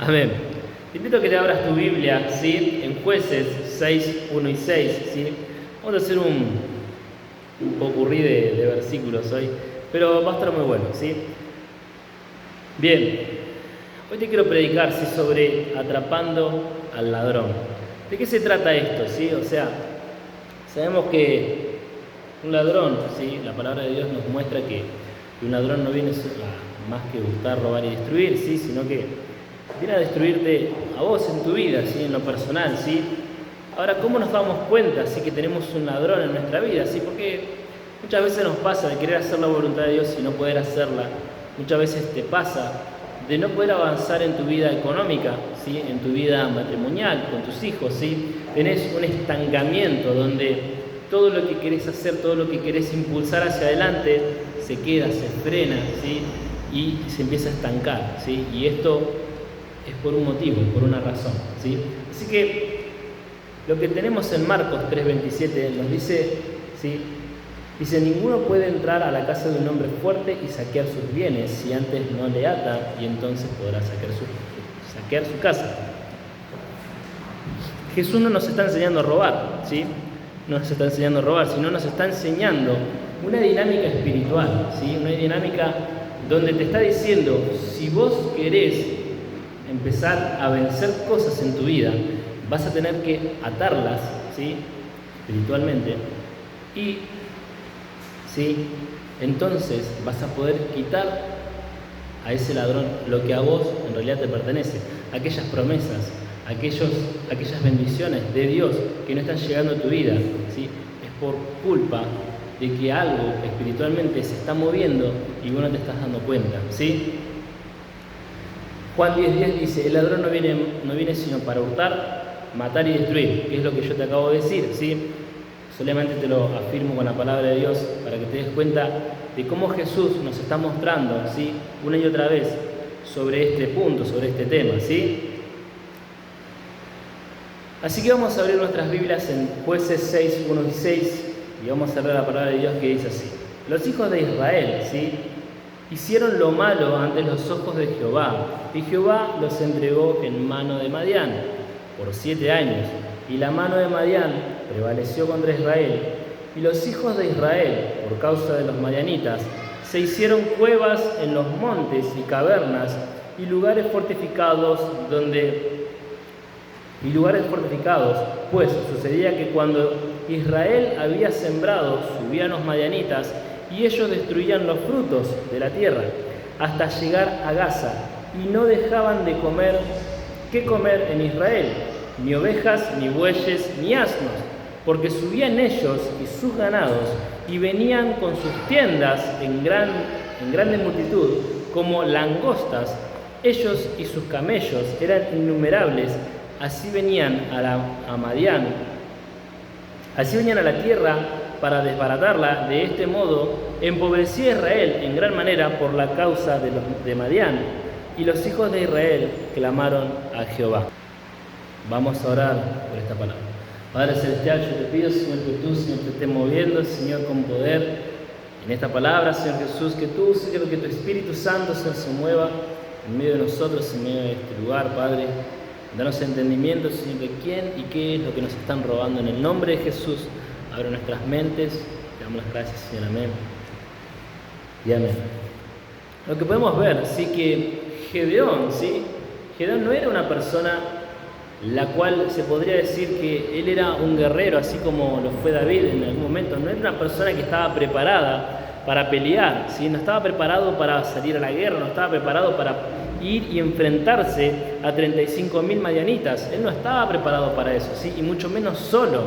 Amén. Te invito a que te abras tu Biblia, ¿sí? En Jueces 6, 1 y 6, ¿sí? Vamos a hacer un popurrí de versículos hoy, pero va a estar muy bueno, ¿sí? Bien, hoy te quiero predicar, ¿sí? Sobre atrapando al ladrón. ¿De qué se trata esto, sí? O sea, sabemos que un ladrón, ¿sí? La palabra de Dios nos muestra que un ladrón no viene a más que buscar, robar y destruir, ¿sí? Sino que viene a destruirte a vos en tu vida, ¿sí? En lo personal, ¿sí? Ahora, ¿cómo nos damos cuenta, ¿sí? Que tenemos un ladrón en nuestra vida, ¿sí? Porque muchas veces nos pasa de querer hacer la voluntad de Dios y no poder hacerla. Muchas veces te pasa de no poder avanzar en tu vida económica, ¿sí? En tu vida matrimonial, con tus hijos, ¿sí? Tenés un estancamiento donde todo lo que querés hacer, todo lo que querés impulsar hacia adelante, se queda, se frena, ¿sí? Y se empieza a estancar, ¿sí? Y esto es por un motivo, por una razón, ¿sí? Así que lo que tenemos en Marcos 3:27 nos dice, ¿sí? Dice, ninguno puede entrar a la casa de un hombre fuerte y saquear sus bienes si antes no le ata, y entonces podrá saquear su casa. Jesús no nos está enseñando a robar, ¿sí? No nos está enseñando a robar, sino nos está enseñando una dinámica espiritual, ¿sí? Una dinámica donde te está diciendo, si vos querés empezar a vencer cosas en tu vida, vas a tener que atarlas, ¿sí? Espiritualmente, y ¿sí? Entonces vas a poder quitar a ese ladrón lo que a vos en realidad te pertenece, aquellas promesas, aquellas bendiciones de Dios que no están llegando a tu vida, ¿sí? Es por culpa de que algo espiritualmente se está moviendo y vos no te estás dando cuenta, ¿sí? Juan 10:10 dice, el ladrón no viene sino para hurtar, matar y destruir, que es lo que yo te acabo de decir, ¿sí? Solamente te lo afirmo con la palabra de Dios para que te des cuenta de cómo Jesús nos está mostrando, ¿sí? Una y otra vez sobre este punto, sobre este tema, ¿sí? Así que vamos a abrir nuestras Biblias en Jueces 6, 1 y 6 y vamos a leer la palabra de Dios que dice así. Los hijos de Israel, ¿sí? Hicieron lo malo ante los ojos de Jehová, y Jehová los entregó en mano de Madián por 7 años, y la mano de Madián prevaleció contra Israel, y los hijos de Israel, por causa de los madianitas, se hicieron cuevas en los montes y cavernas, y lugares fortificados, pues sucedía que cuando Israel había sembrado, subían los madianitas, y ellos destruían los frutos de la tierra, hasta llegar a Gaza, y no dejaban de comer en Israel, ni ovejas, ni bueyes, ni asnos, porque subían ellos y sus ganados, y venían con sus tiendas en grande multitud, como langostas, ellos y sus camellos eran innumerables, así venían a Madián, así venían a la tierra para desbaratarla. De este modo empobrecía Israel en gran manera por la causa de Madián, y los hijos de Israel clamaron a Jehová. Vamos a orar por esta palabra. Padre Celestial, yo te pido, Señor, que tú, Señor, te estés moviendo, Señor, con poder en esta palabra, Señor Jesús, que tú, Señor, que tu Espíritu Santo, Señor, se mueva en medio de nosotros, en medio de este lugar, Padre. Danos entendimiento, Señor, de quién y qué es lo que nos están robando. En el nombre de Jesús, abre nuestras mentes. Te damos las gracias, Señor. Amén. Y amén. Lo que podemos ver, sí, que Gedeón, ¿sí? Gedeón no era una persona la cual se podría decir que él era un guerrero, así como lo fue David en algún momento. No era una persona que estaba preparada para pelear, ¿sí? No estaba preparado para salir a la guerra, no estaba preparado para ir y enfrentarse a 35.000 madianitas. Él no estaba preparado para eso, ¿sí? Y mucho menos solo,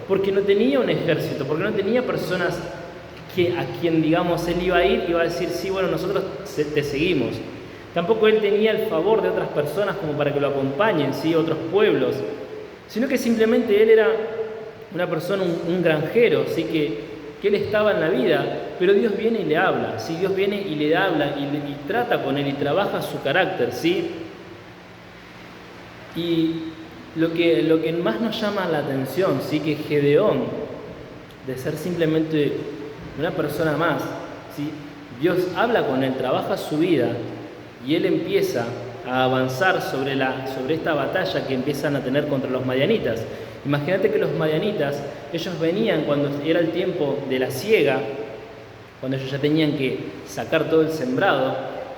porque no tenía un ejército, porque no tenía personas a quien, digamos, él iba a ir y iba a decir, sí, bueno, nosotros te seguimos. Tampoco él tenía el favor de otras personas como para que lo acompañen, ¿sí? Otros pueblos, sino que simplemente él era una persona, un granjero, ¿sí? Que él estaba en la vida, pero Dios viene y le habla, ¿sí? Dios viene y le habla y trata con él y trabaja su carácter, ¿sí? Y lo que más nos llama la atención, ¿sí? Que Gedeón, de ser simplemente una persona más, ¿sí? Dios habla con él, trabaja su vida y él empieza a avanzar sobre esta batalla que empiezan a tener contra los madianitas. Imagínate que los madianitas, ellos venían cuando era el tiempo de la siega, cuando ellos ya tenían que sacar todo el sembrado,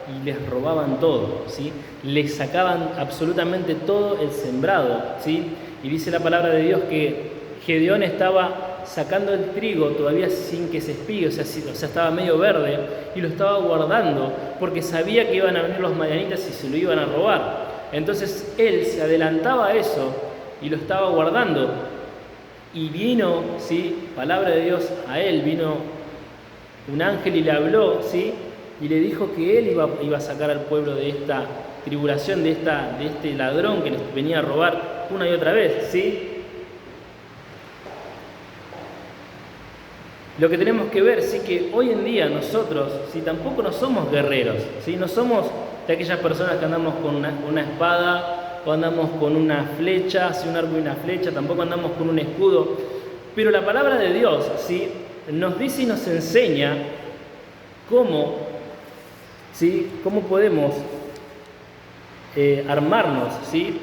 y les robaban todo, ¿sí? Les sacaban absolutamente todo el sembrado, ¿sí? Y dice la palabra de Dios que Gedeón estaba sacando el trigo todavía sin que se espigue, o sea, estaba medio verde, y lo estaba guardando porque sabía que iban a venir los madianitas y se lo iban a robar. Entonces él se adelantaba a eso y lo estaba guardando. Y vino, ¿sí? Palabra de Dios a él, vino un ángel y le habló, ¿sí? Y le dijo que él iba a sacar al pueblo de esta tribulación, de este ladrón que les venía a robar una y otra vez, ¿sí? Lo que tenemos que ver, sí, que hoy en día nosotros, sí, tampoco no somos guerreros, ¿sí? No somos de aquellas personas que andamos con una espada o andamos con una flecha, ¿sí? Un arco y una flecha, tampoco andamos con un escudo. Pero la palabra de Dios, ¿sí? Nos dice y nos enseña cómo, ¿sí? Cómo podemos armarnos, ¿sí?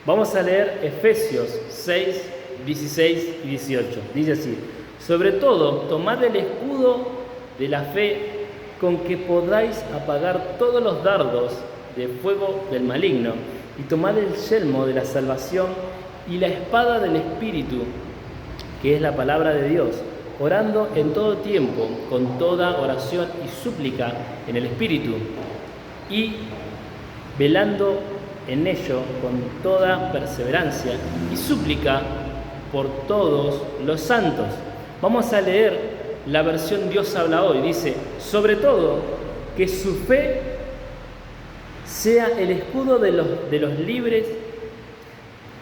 Vamos a leer Efesios 6, 16 y 18. Dice así: sobre todo, tomad el escudo de la fe con que podáis apagar todos los dardos de fuego del maligno, y tomad el yelmo de la salvación y la espada del Espíritu, que es la palabra de Dios, orando en todo tiempo, con toda oración y súplica en el Espíritu, y velando en ello con toda perseverancia y súplica por todos los santos. Vamos a leer la versión Dios habla hoy. Dice: sobre todo, que su fe sea el escudo de los libres,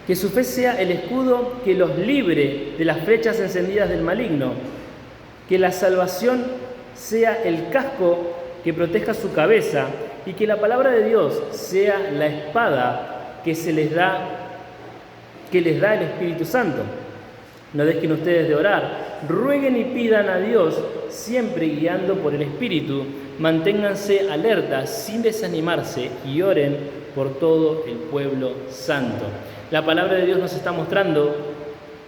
que su fe sea el escudo que los libre de las flechas encendidas del maligno, que la salvación sea el casco que proteja su cabeza, y que la palabra de Dios sea la espada que les da el Espíritu Santo. No dejen ustedes de orar, rueguen y pidan a Dios, siempre guiando por el Espíritu. Manténganse alertas sin desanimarse y oren por todo el pueblo santo. La palabra de Dios nos está mostrando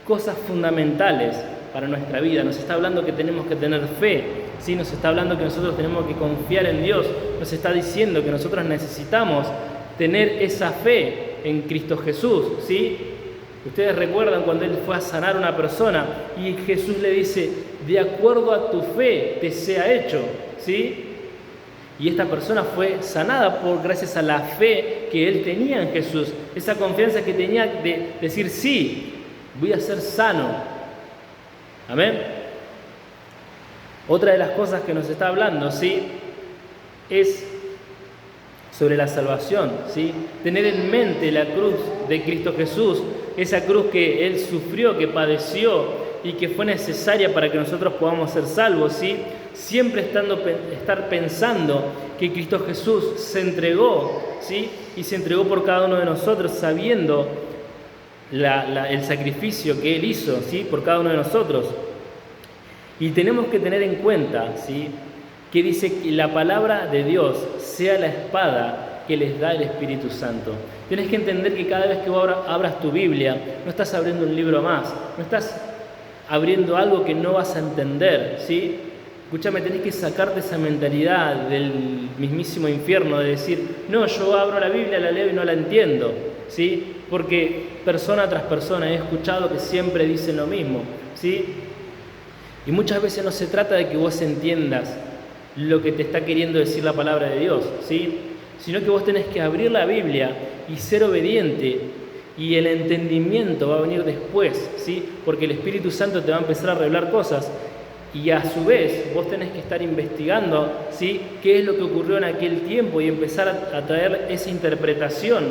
cosas fundamentales para nuestra vida. Nos está hablando que tenemos que tener fe, ¿sí? Nos está hablando que nosotros tenemos que confiar en Dios. Nos está diciendo que nosotros necesitamos tener esa fe en Cristo Jesús, ¿sí? Ustedes recuerdan cuando Él fue a sanar a una persona y Jesús le dice: de acuerdo a tu fe te sea hecho, ¿sí? Y esta persona fue sanada gracias a la fe que él tenía en Jesús, esa confianza que tenía de decir: sí, voy a ser sano. Amén. Otra de las cosas que nos está hablando, ¿sí?, es sobre la salvación, ¿sí? Tener en mente la cruz de Cristo Jesús, esa cruz que Él sufrió, que padeció y que fue necesaria para que nosotros podamos ser salvos, ¿sí? Siempre estar pensando que Cristo Jesús se entregó, ¿sí? Y se entregó por cada uno de nosotros, sabiendo el sacrificio que Él hizo, ¿sí?, por cada uno de nosotros. Y tenemos que tener en cuenta, ¿sí?, que dice que la palabra de Dios sea la espada que les da el Espíritu Santo. Tienes que entender que cada vez que abras tu Biblia, no estás abriendo un libro más, no estás abriendo algo que no vas a entender, ¿sí? Escúchame, tenés que sacarte esa mentalidad del mismísimo infierno de decir: no, yo abro la Biblia, la leo y no la entiendo, ¿sí? Porque persona tras persona he escuchado que siempre dicen lo mismo, ¿sí? Y muchas veces no se trata de que vos entiendas lo que te está queriendo decir la palabra de Dios, ¿sí?, sino que vos tenés que abrir la Biblia y ser obediente, y el entendimiento va a venir después, ¿sí?, porque el Espíritu Santo te va a empezar a revelar cosas, y a su vez vos tenés que estar investigando, ¿sí?, qué es lo que ocurrió en aquel tiempo y empezar a traer esa interpretación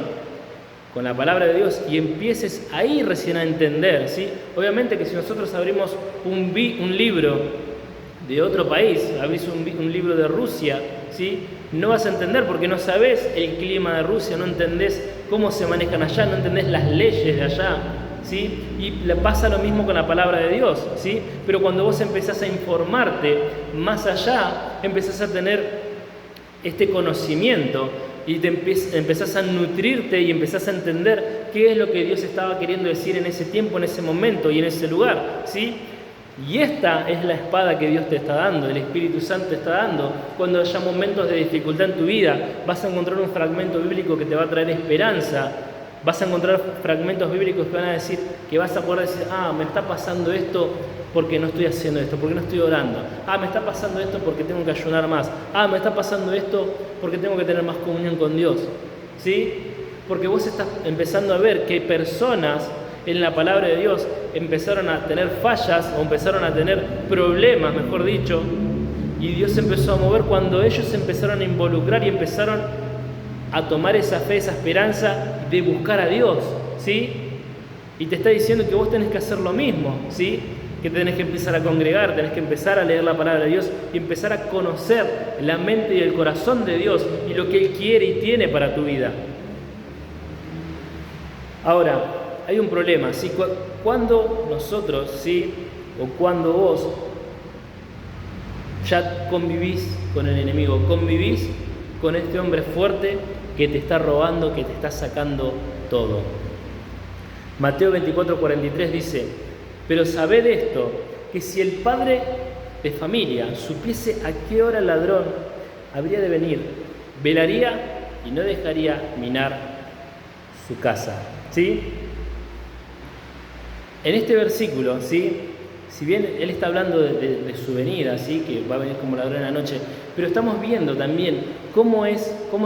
con la palabra de Dios, y empieces ahí recién a entender, ¿sí? Obviamente que si nosotros abrimos un libro de otro país, abrís un libro de Rusia, ¿sí?, no vas a entender porque no sabés el clima de Rusia, no entendés cómo se manejan allá, no entendés las leyes de allá, ¿sí? Y le pasa lo mismo con la palabra de Dios, ¿sí? Pero cuando vos empezás a informarte más allá, empezás a tener este conocimiento, y empezás a nutrirte y empezás a entender qué es lo que Dios estaba queriendo decir en ese tiempo, en ese momento y en ese lugar, ¿sí? Y esta es la espada que Dios te está dando, el Espíritu Santo te está dando. Cuando haya momentos de dificultad en tu vida, vas a encontrar un fragmento bíblico que te va a traer esperanza. Vas a encontrar fragmentos bíblicos que van a decir, que vas a poder decir, me está pasando esto porque no estoy haciendo esto, porque no estoy orando. Me está pasando esto porque tengo que ayunar más. Me está pasando esto porque tengo que tener más comunión con Dios. ¿Sí? Porque vos estás empezando a ver que personas en la palabra de Dios empezaron a tener fallas o empezaron a tener problemas, mejor dicho, y Dios empezó a mover cuando ellos empezaron a involucrar y empezaron a tomar esa fe, esa esperanza de buscar a Dios, ¿sí? Y te está diciendo que vos tenés que hacer lo mismo, ¿sí? Que tenés que empezar a congregar, tenés que empezar a leer la palabra de Dios y empezar a conocer la mente y el corazón de Dios y lo que Él quiere y tiene para tu vida. Ahora, hay un problema, ¿sí? Cuando nosotros, ¿sí? O cuando vos ya convivís con el enemigo, convivís con este hombre fuerte que te está robando, que te está sacando todo. Mateo 24:43 dice: pero sabed esto, que si el padre de familia supiese a qué hora el ladrón habría de venir, velaría y no dejaría minar su casa. ¿Sí? En este versículo, ¿sí? Si bien él está hablando de su venida, ¿sí? Que va a venir como ladrón en la noche, pero estamos viendo también cómo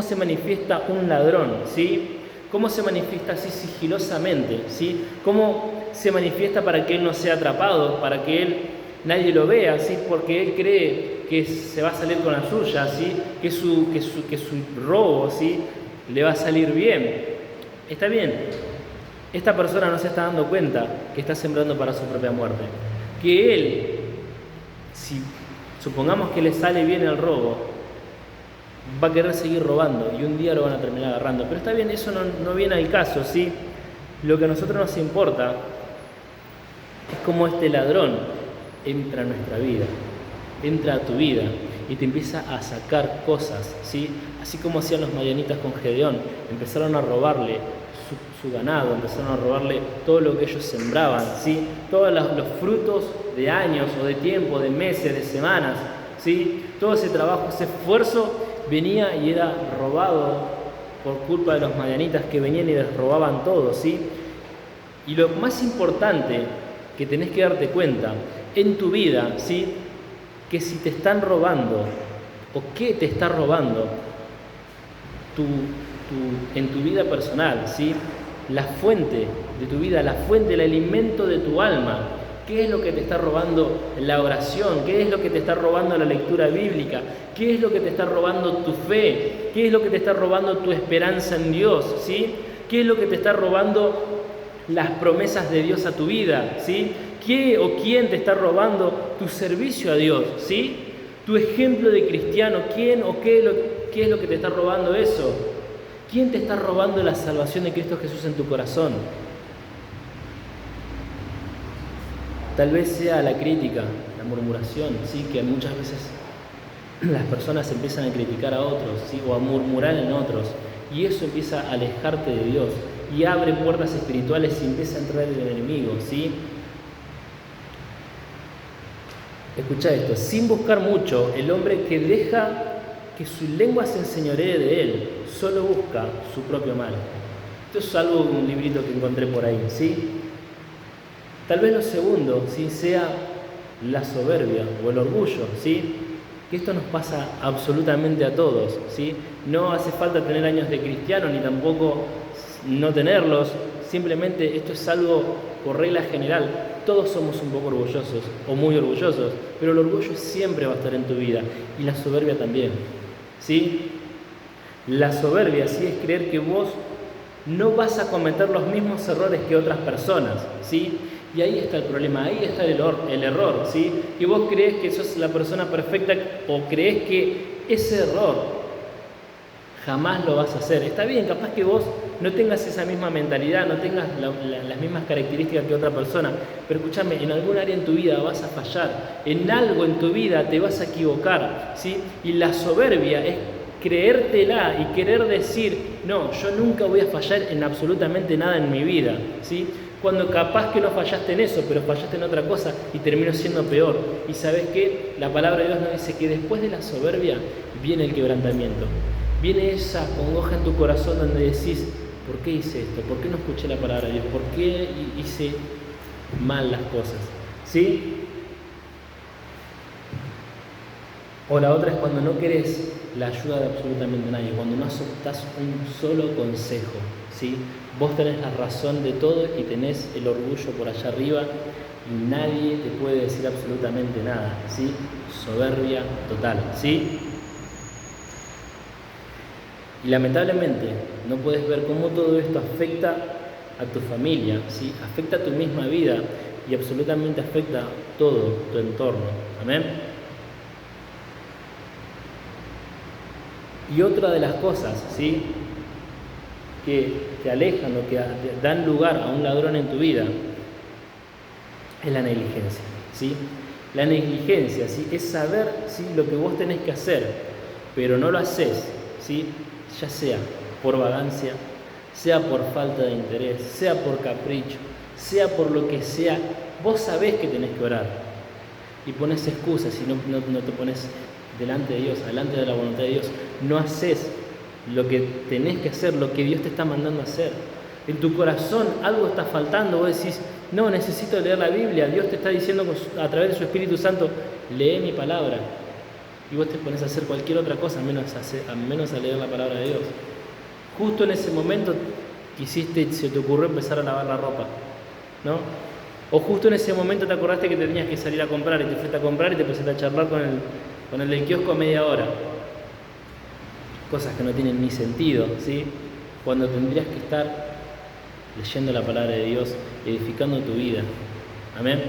se manifiesta un ladrón, ¿sí? Cómo se manifiesta así sigilosamente, ¿sí? Cómo se manifiesta para que él no sea atrapado, para que nadie lo vea, ¿sí? Porque él cree que se va a salir con la suya, ¿sí? Que su robo, ¿sí? Le va a salir bien. Está bien. Esta persona no se está dando cuenta que está sembrando para su propia muerte. Que él, si supongamos que le sale bien el robo, va a querer seguir robando y un día lo van a terminar agarrando. Pero está bien, eso no viene al caso, ¿sí? Lo que a nosotros nos importa es cómo este ladrón entra a nuestra vida, entra a tu vida y te empieza a sacar cosas, ¿sí? Así como hacían los madianitas con Gedeón, empezaron a robarle su ganado, empezaron a robarle todo lo que ellos sembraban, ¿sí? Todos los frutos de años o de tiempo, de meses, de semanas, ¿sí? Todo ese trabajo, ese esfuerzo venía y era robado por culpa de los madianitas que venían y les robaban todo, ¿sí? Y lo más importante que tenés que darte cuenta en tu vida, ¿sí? Que si te están robando o qué te está robando en tu vida personal, ¿sí? La fuente de tu vida, la fuente, el alimento de tu alma. ¿Qué es lo que te está robando la oración? ¿Qué es lo que te está robando la lectura bíblica? ¿Qué es lo que te está robando tu fe? ¿Qué es lo que te está robando tu esperanza en Dios? ¿Sí? ¿Qué es lo que te está robando las promesas de Dios a tu vida? ¿Sí? ¿Qué o quién te está robando tu servicio a Dios? ¿Sí? Tu ejemplo de cristiano, ¿quién o qué es lo que te está robando eso? ¿Quién te está robando la salvación de Cristo Jesús en tu corazón? Tal vez sea la crítica, la murmuración, ¿sí? Que muchas veces las personas empiezan a criticar a otros, ¿sí? O a murmurar en otros, y eso empieza a alejarte de Dios y abre puertas espirituales y empieza a entrar el enemigo, ¿sí? Escucha esto: sin buscar mucho, el hombre que deja que su lengua se enseñoree de él, solo busca su propio mal. Esto es algo de un librito que encontré por ahí, ¿sí? Tal vez lo segundo, ¿sí? Sea la soberbia o el orgullo, ¿sí? Que esto nos pasa absolutamente a todos, ¿sí? No hace falta tener años de cristiano ni tampoco no tenerlos, simplemente esto es algo por regla general. Todos somos un poco orgullosos o muy orgullosos, pero el orgullo siempre va a estar en tu vida y la soberbia también, ¿sí? La soberbia, ¿sí? Es creer que vos no vas a cometer los mismos errores que otras personas, ¿sí? Y ahí está el problema, ahí está el error, ¿sí? Que vos crees que sos la persona perfecta o crees que ese error jamás lo vas a hacer. Está bien, capaz que vos no tengas esa misma mentalidad, no tengas las mismas características que otra persona, pero escúchame, en algún área en tu vida vas a fallar, en algo en tu vida te vas a equivocar, ¿sí? Y la soberbia es creértela y querer decir, no, yo nunca voy a fallar en absolutamente nada en mi vida, ¿sí? Cuando capaz que no fallaste en eso, pero fallaste en otra cosa y terminó siendo peor. Y ¿sabes qué? La palabra de Dios nos dice que después de la soberbia viene el quebrantamiento. Viene esa congoja en tu corazón donde decís, ¿por qué hice esto? ¿Por qué no escuché la palabra de Dios? ¿Por qué hice mal las cosas? ¿Sí? O la otra es cuando no querés la ayuda de absolutamente nadie, cuando no aceptás un solo consejo, ¿sí? Vos tenés la razón de todo y tenés el orgullo por allá arriba y nadie te puede decir absolutamente nada, ¿sí? Soberbia total, ¿sí? Y lamentablemente no puedes ver cómo todo esto afecta a tu familia, ¿sí? Afecta a tu misma vida y absolutamente afecta todo tu entorno, ¿amén? Y otra de las cosas, ¿sí?, que te alejan o que dan lugar a un ladrón en tu vida es la negligencia, ¿sí? La negligencia, ¿sí?, es saber, ¿sí?, lo que vos tenés que hacer, pero no lo haces, ¿sí?, ya sea por vagancia, sea por falta de interés, sea por capricho, sea por lo que sea. Vos sabés que tenés que orar y pones excusas y no te pones delante de Dios, delante de la voluntad de Dios. No haces lo que tenés que hacer, lo que Dios te está mandando a hacer. En tu corazón algo está faltando, vos decís, no, necesito leer la Biblia, Dios te está diciendo a través de su Espíritu Santo, lee mi palabra. Y vos te pones a hacer cualquier otra cosa, menos a leer la palabra de Dios. Justo en ese momento se te ocurrió empezar a lavar la ropa, ¿no? O justo en ese momento te acordaste que tenías que salir a comprar y te fuiste a comprar y te pusiste a charlar con el del kiosco media hora. Cosas que no tienen ni sentido, ¿sí? Cuando tendrías que estar leyendo la palabra de Dios, edificando tu vida. Amén.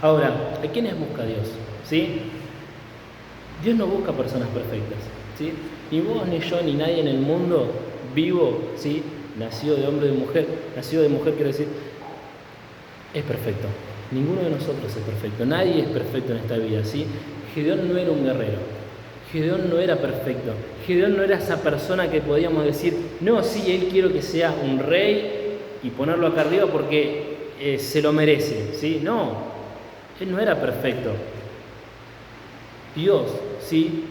Ahora, ¿a quiénes busca Dios? ¿Sí? Dios no busca personas perfectas, ¿sí? Ni vos, ni yo, ni nadie en el mundo vivo, ¿sí?, nacido de hombre y de mujer, nacido de mujer quiero decir, es perfecto. Ninguno de nosotros es perfecto, nadie es perfecto en esta vida, ¿sí? Gedeón no era un guerrero, Gedeón no era perfecto, Gedeón no era esa persona que podíamos decir, no, sí, él quiero que sea un rey y ponerlo acá arriba porque se lo merece, ¿sí? No, él no era perfecto. Dios, ¿sí?,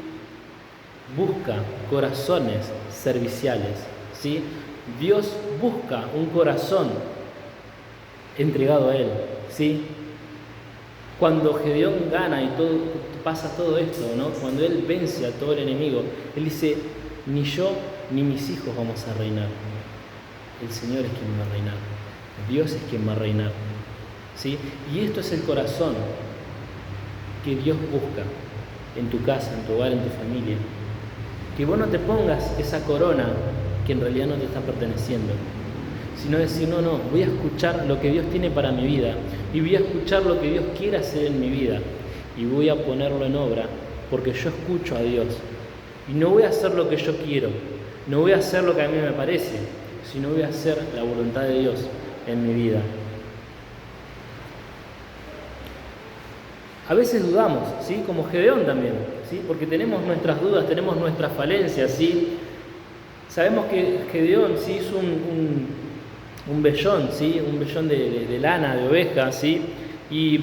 busca corazones serviciales, ¿sí? Dios busca un corazón entregado a Él, ¿sí? Cuando Gedeón gana y pasa todo esto, ¿no?, cuando él vence a todo el enemigo, él dice, ni yo ni mis hijos vamos a reinar. El Señor es quien va a reinar. Dios es quien va a reinar, ¿sí? Y esto es el corazón que Dios busca en tu casa, en tu hogar, en tu familia. Que vos no te pongas esa corona que en realidad no te está perteneciendo, sino decir, no, voy a escuchar lo que Dios tiene para mi vida y voy a escuchar lo que Dios quiere hacer en mi vida y voy a ponerlo en obra porque yo escucho a Dios y no voy a hacer lo que yo quiero, no voy a hacer lo que a mí me parece, sino voy a hacer la voluntad de Dios en mi vida. A veces dudamos, ¿sí?, como Gedeón también, ¿sí?, porque tenemos nuestras dudas, tenemos nuestras falencias, ¿sí? Sabemos que Gedeón, ¿sí?, hizo un vellón, ¿sí?, un vellón de lana, de oveja, ¿sí?, y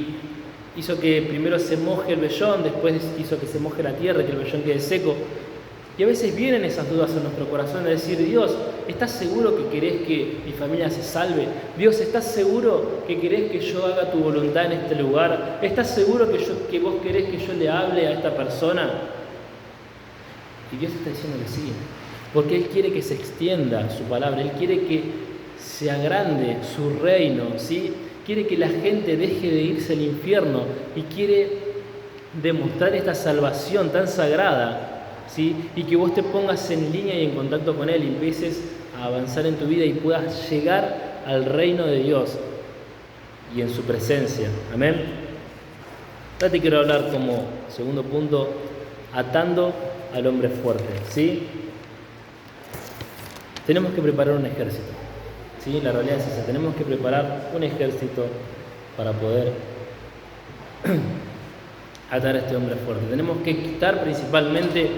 hizo que primero se moje el vellón, después hizo que se moje la tierra, que el vellón quede seco. Y a veces vienen esas dudas en nuestro corazón de decir, Dios, ¿estás seguro que querés que mi familia se salve? Dios, ¿estás seguro que querés que yo haga tu voluntad en este lugar? ¿Estás seguro que vos querés que yo le hable a esta persona? Y Dios está diciendo que sí, porque Él quiere que se extienda su palabra, Él quiere que se agrande su reino, ¿sí? Quiere que la gente deje de irse al infierno y quiere demostrar esta salvación tan sagrada, ¿sí? Y que vos te pongas en línea y en contacto con Él y empieces a avanzar en tu vida y puedas llegar al reino de Dios y en su presencia. Amén. Ahora te quiero hablar como segundo punto, atando al hombre fuerte, ¿sí? Tenemos que preparar un ejército, ¿sí? La realidad es esa, tenemos que preparar un ejército para poder atar a este hombre fuerte. Tenemos que quitar principalmente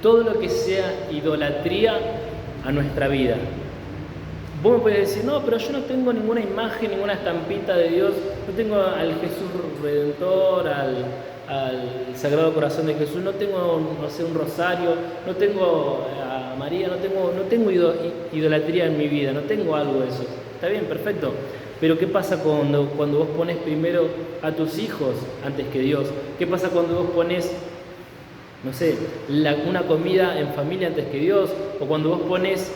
todo lo que sea idolatría a nuestra vida. Vos me podés decir, no, pero yo no tengo ninguna imagen, ninguna estampita de Dios, no tengo al Jesús Redentor, al Sagrado Corazón de Jesús, no tengo, no sé, un rosario, no tengo a María, no tengo idolatría en mi vida, no tengo algo de eso. Está bien, perfecto. Pero ¿qué pasa cuando vos pones primero a tus hijos antes que Dios? ¿Qué pasa cuando vos pones, no sé, una comida en familia antes que Dios? ¿O cuando vos pones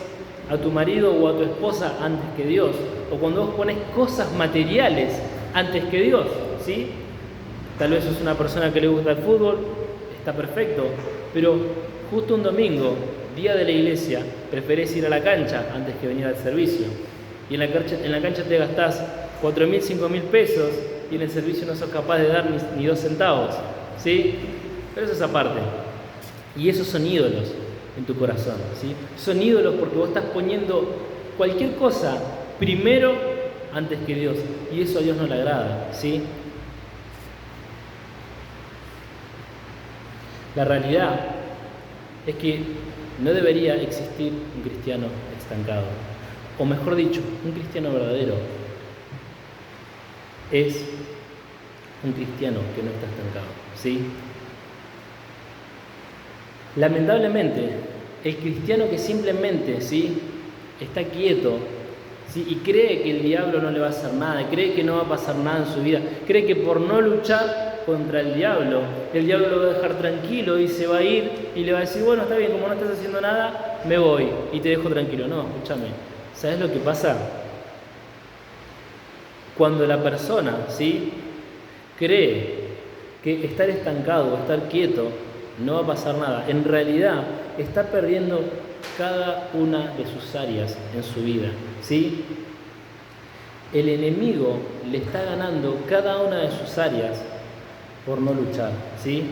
a tu marido o a tu esposa antes que Dios? ¿O cuando vos pones cosas materiales antes que Dios? ¿Sí? Tal vez sos una persona que le gusta el fútbol, está perfecto, pero justo un domingo, día de la iglesia, preferís ir a la cancha antes que venir al servicio. Y en la cancha te gastás 4.000, 5.000 pesos y en el servicio no sos capaz de dar ni 2 centavos. ¿Sí? Pero eso es aparte. Y esos son ídolos en tu corazón. ¿Sí? Son ídolos porque vos estás poniendo cualquier cosa primero antes que Dios. Y eso a Dios no le agrada. ¿Sí? La realidad es que no debería existir un cristiano estancado. O mejor dicho, un cristiano verdadero es un cristiano que no está estancado, ¿sí? Lamentablemente, el cristiano que simplemente, ¿sí?, está quieto, ¿sí?, y cree que el diablo no le va a hacer nada, cree que no va a pasar nada en su vida, cree que por no luchar contra el diablo lo va a dejar tranquilo y se va a ir y le va a decir, bueno, está bien, como no estás haciendo nada, me voy y te dejo tranquilo. No, escúchame. ¿Sabes lo que pasa? Cuando la persona, ¿sí?, cree que estar estancado o estar quieto no va a pasar nada, en realidad está perdiendo cada una de sus áreas en su vida, ¿sí? El enemigo le está ganando cada una de sus áreas por no luchar, ¿sí?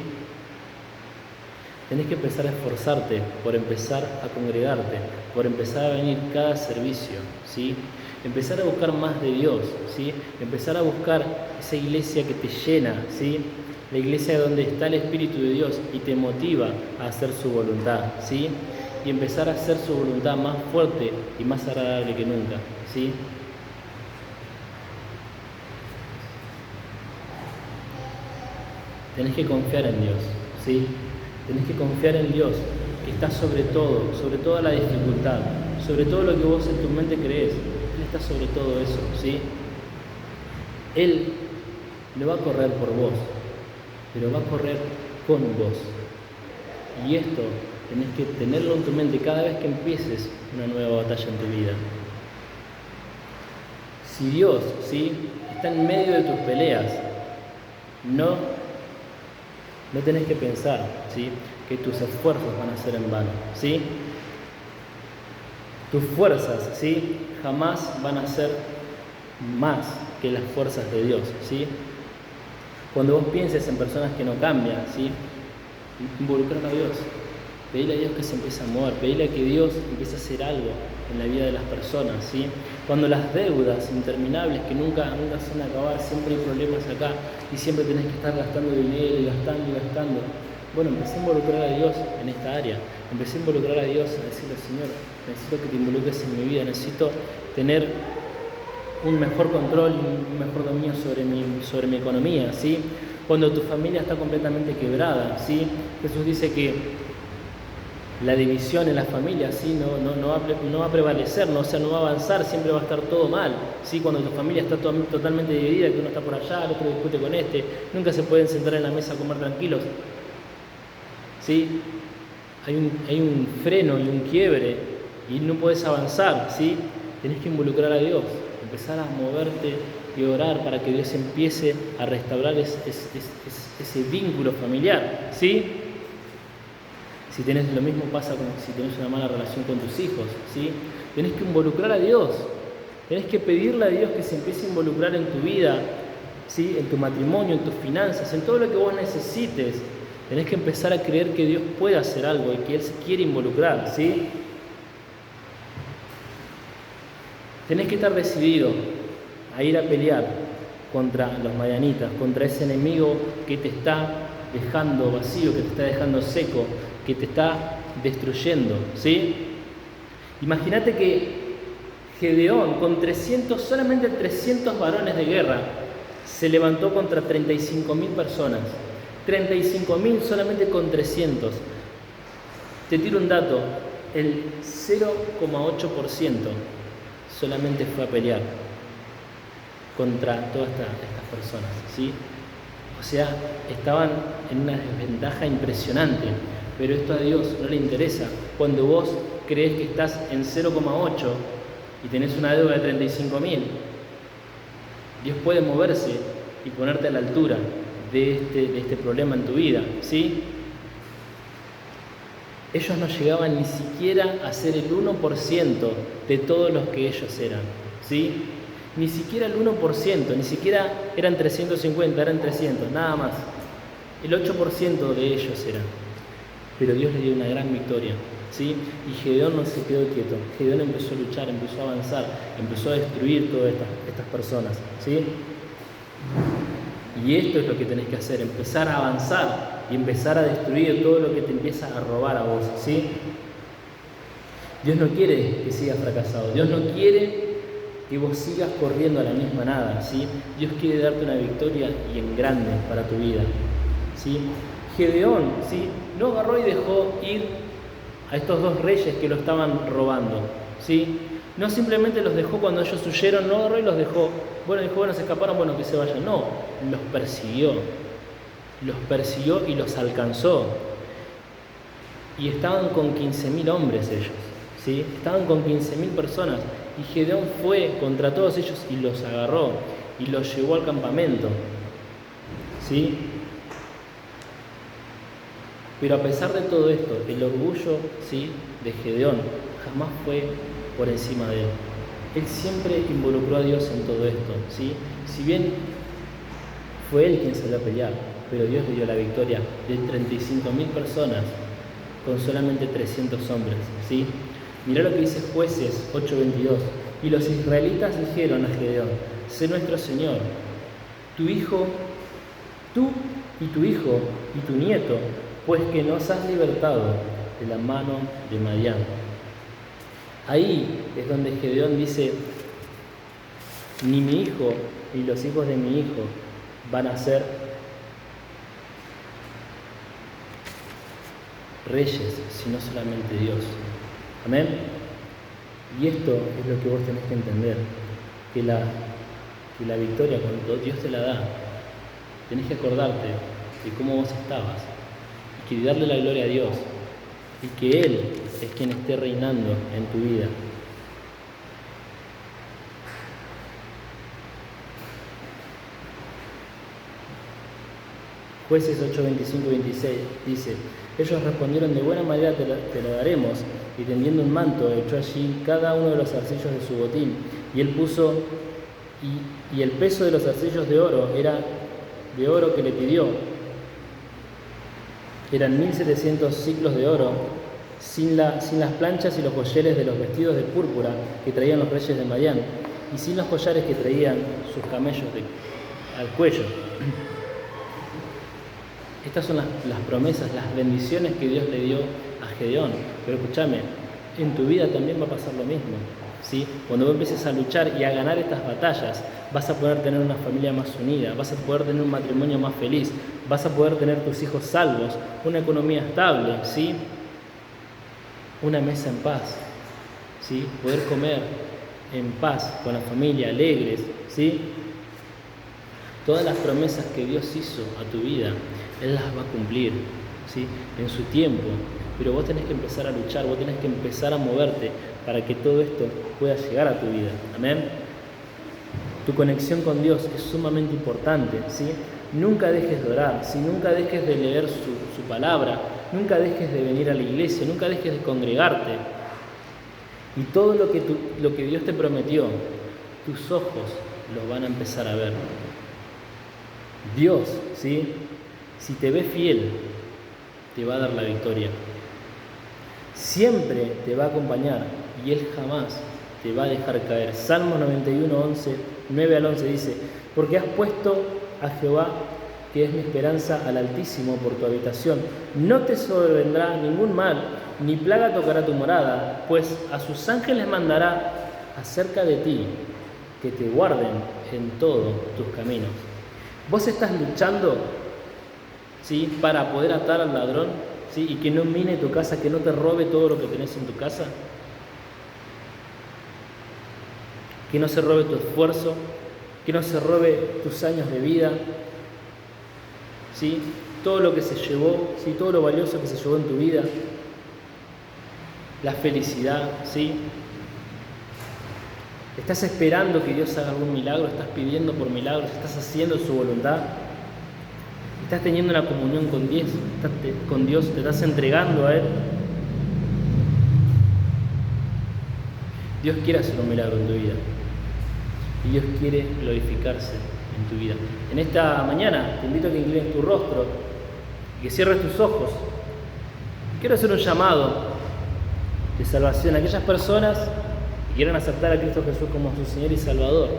Tenés que empezar a esforzarte por empezar a congregarte, por empezar a venir cada servicio, ¿sí? Empezar a buscar más de Dios, ¿sí? Empezar a buscar esa iglesia que te llena, ¿sí? La iglesia donde está el Espíritu de Dios y te motiva a hacer su voluntad, ¿sí? Y empezar a hacer su voluntad más fuerte y más agradable que nunca, ¿sí? Tenés que confiar en Dios, ¿sí? Tenés que confiar en Dios, que está sobre todo, sobre toda la dificultad, sobre todo lo que vos en tu mente crees. Él está sobre todo eso, ¿sí? Él no va a correr por vos, pero va a correr con vos. Y esto tenés que tenerlo en tu mente cada vez que empieces una nueva batalla en tu vida. Si Dios, ¿sí?, está en medio de tus peleas, no tenés que pensar, ¿sí?, que tus esfuerzos van a ser en vano, ¿sí? Tus fuerzas, ¿sí?, jamás van a ser más que las fuerzas de Dios, ¿sí? Cuando vos pienses en personas que no cambian, ¿sí?, involucrar a Dios. Pedirle a Dios que se empiece a mover, pedirle a que Dios empiece a hacer algo en la vida de las personas, ¿sí? Cuando las deudas interminables que nunca se van a acabar, siempre hay problemas acá y siempre tenés que estar gastando dinero y gastando. Bueno, empecé a involucrar a Dios en esta área, empecé a involucrar a Dios, a decirle, Señor, necesito que te involucres en mi vida, necesito tener un mejor control y un mejor dominio sobre mi economía, ¿sí? Cuando tu familia está completamente quebrada, ¿sí? Jesús dice que la división en la familia, ¿sí?, no va a prevalecer, no va a avanzar, siempre va a estar todo mal, ¿sí? Cuando tu familia está totalmente dividida, que uno está por allá, el otro discute con este, nunca se pueden sentar en la mesa a comer tranquilos, ¿sí? Hay un freno y un quiebre y no puedes avanzar, ¿sí? Tenés que involucrar a Dios, empezar a moverte y orar para que Dios empiece a restaurar ese vínculo familiar, ¿sí? Si tenés, lo mismo pasa si tenés una mala relación con tus hijos, ¿sí? Tenés que involucrar a Dios, tenés que pedirle a Dios que se empiece a involucrar en tu vida, ¿sí?, en tu matrimonio, en tus finanzas, en todo lo que vos necesites. Tenés que empezar a creer que Dios puede hacer algo y que Él se quiere involucrar, ¿sí? Tenés que estar decidido a ir a pelear contra los madianitas, contra ese enemigo que te está dejando vacío, que te está dejando seco, que te está destruyendo, ¿sí? Imagínate que Gedeón, con solamente 300 varones de guerra, se levantó contra 35.000 personas. 35.000 solamente con 300. Te tiro un dato, el 0,8% solamente fue a pelear contra todas estas personas, ¿sí? O sea, estaban en una desventaja impresionante, pero esto a Dios no le interesa. Cuando vos crees que estás en 0,8 y tenés una deuda de 35.000, Dios puede moverse y ponerte a la altura de este problema en tu vida, ¿sí? Ellos no llegaban ni siquiera a ser el 1% de todos los que ellos eran, ¿sí? Ni siquiera el 1%, ni siquiera eran 350, eran 300, nada más. El 8% de ellos eran. Pero Dios le dio una gran victoria, ¿sí? Y Gedeón no se quedó quieto. Gedeón empezó a luchar, empezó a avanzar, empezó a destruir todas estas personas, ¿sí? Y esto es lo que tenés que hacer, empezar a avanzar y empezar a destruir todo lo que te empieza a robar a vos, ¿sí? Dios no quiere que sigas fracasado, Dios no quiere que vos sigas corriendo a la misma nada, ¿sí? Dios quiere darte una victoria y en grande para tu vida, ¿sí? Gedeón, ¿sí? No agarró y dejó ir a estos dos reyes que lo estaban robando, ¿sí? No simplemente los dejó cuando ellos huyeron, no agarró y los dejó. Bueno, se escaparon, bueno, que se vayan. No, los persiguió y los alcanzó. Y estaban con 15.000 hombres ellos, ¿sí? Estaban con 15.000 personas. Y Gedeón fue contra todos ellos y los agarró y los llevó al campamento, ¿sí? Pero a pesar de todo esto, el orgullo, ¿sí?, de Gedeón jamás fue por encima de él. Él siempre involucró a Dios en todo esto, ¿sí? Si bien fue él quien salió a pelear, pero Dios le dio la victoria de 35.000 personas con solamente 300 hombres, ¿sí? Mirá lo que dice Jueces 8:22. Y los israelitas dijeron a Gedeón: sé nuestro Señor, tu hijo, tú y tu hijo y tu nieto, pues que nos has libertado de la mano de Madián. Ahí es donde Gedeón dice: ni mi hijo ni los hijos de mi hijo van a ser reyes, sino solamente Dios. Amén. Y esto es lo que vos tenés que entender, que la victoria cuando Dios te la da, tenés que acordarte de cómo vos estabas y que darle la gloria a Dios y que Él es quien esté reinando en tu vida. Jueces 8:25-26 dice: ellos respondieron: de buena manera te lo daremos. Y tendiendo un manto, echó allí cada uno de los zarcillos de su botín. Y él puso, y el peso de los zarcillos de oro era de oro que le pidió. Eran 1.700 siclos de oro, sin las planchas y los joyeles de los vestidos de púrpura que traían los reyes de Madián, y sin los collares que traían sus camellos al cuello. Estas son las promesas, las bendiciones que Dios le dio a Gedeón. Pero escúchame, en tu vida también va a pasar lo mismo, ¿sí? Cuando vos empieces a luchar y a ganar estas batallas, vas a poder tener una familia más unida, vas a poder tener un matrimonio más feliz, vas a poder tener tus hijos salvos, una economía estable, ¿sí? Una mesa en paz, ¿sí? Poder comer en paz con la familia, alegres, ¿sí? Todas las promesas que Dios hizo a tu vida, Él las va a cumplir, ¿sí?, en su tiempo. Pero vos tenés que empezar a luchar, vos tenés que empezar a moverte para que todo esto pueda llegar a tu vida. Amén. Tu conexión con Dios es sumamente importante, ¿sí? Nunca dejes de orar, ¿sí? Nunca dejes de leer su palabra, nunca dejes de venir a la iglesia, nunca dejes de congregarte. Y todo lo que Dios te prometió, tus ojos lo van a empezar a ver. Dios, ¿sí?, si te ve fiel, te va a dar la victoria. Siempre te va a acompañar y Él jamás te va a dejar caer. Salmo 91:9 al 11 dice: porque has puesto a Jehová, que es mi esperanza, al Altísimo por tu habitación. No te sobrevendrá ningún mal, ni plaga tocará tu morada, pues a sus ángeles mandará acerca de ti, que te guarden en todos tus caminos. Vos estás luchando, ¿sí?, para poder atar al ladrón, ¿sí?, y que no mine tu casa, que no te robe todo lo que tenés en tu casa, que no se robe tu esfuerzo, que no se robe tus años de vida, ¿sí?, todo lo que se llevó, ¿sí?, todo lo valioso que se llevó en tu vida, la felicidad, ¿sí? ¿Estás esperando que Dios haga algún milagro? ¿Estás pidiendo por milagros? ¿Estás haciendo su voluntad? ¿Estás teniendo una comunión con Dios? ¿Te estás entregando a Él? Dios quiere hacer un milagro en tu vida. Y Dios quiere glorificarse en tu vida. En esta mañana te invito a que inclines tu rostro y que cierres tus ojos. Quiero hacer un llamado de salvación a aquellas personas que quieran aceptar a Cristo Jesús como su Señor y Salvador.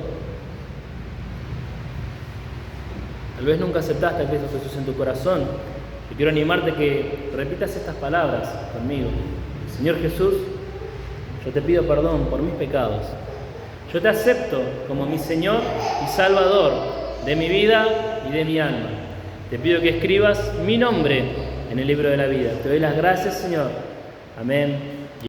Tal vez nunca aceptaste a Cristo Jesús en tu corazón. Y quiero animarte a que repitas estas palabras conmigo. Señor Jesús, yo te pido perdón por mis pecados. Yo te acepto como mi Señor y Salvador de mi vida y de mi alma. Te pido que escribas mi nombre en el libro de la vida. Te doy las gracias, Señor. Amén.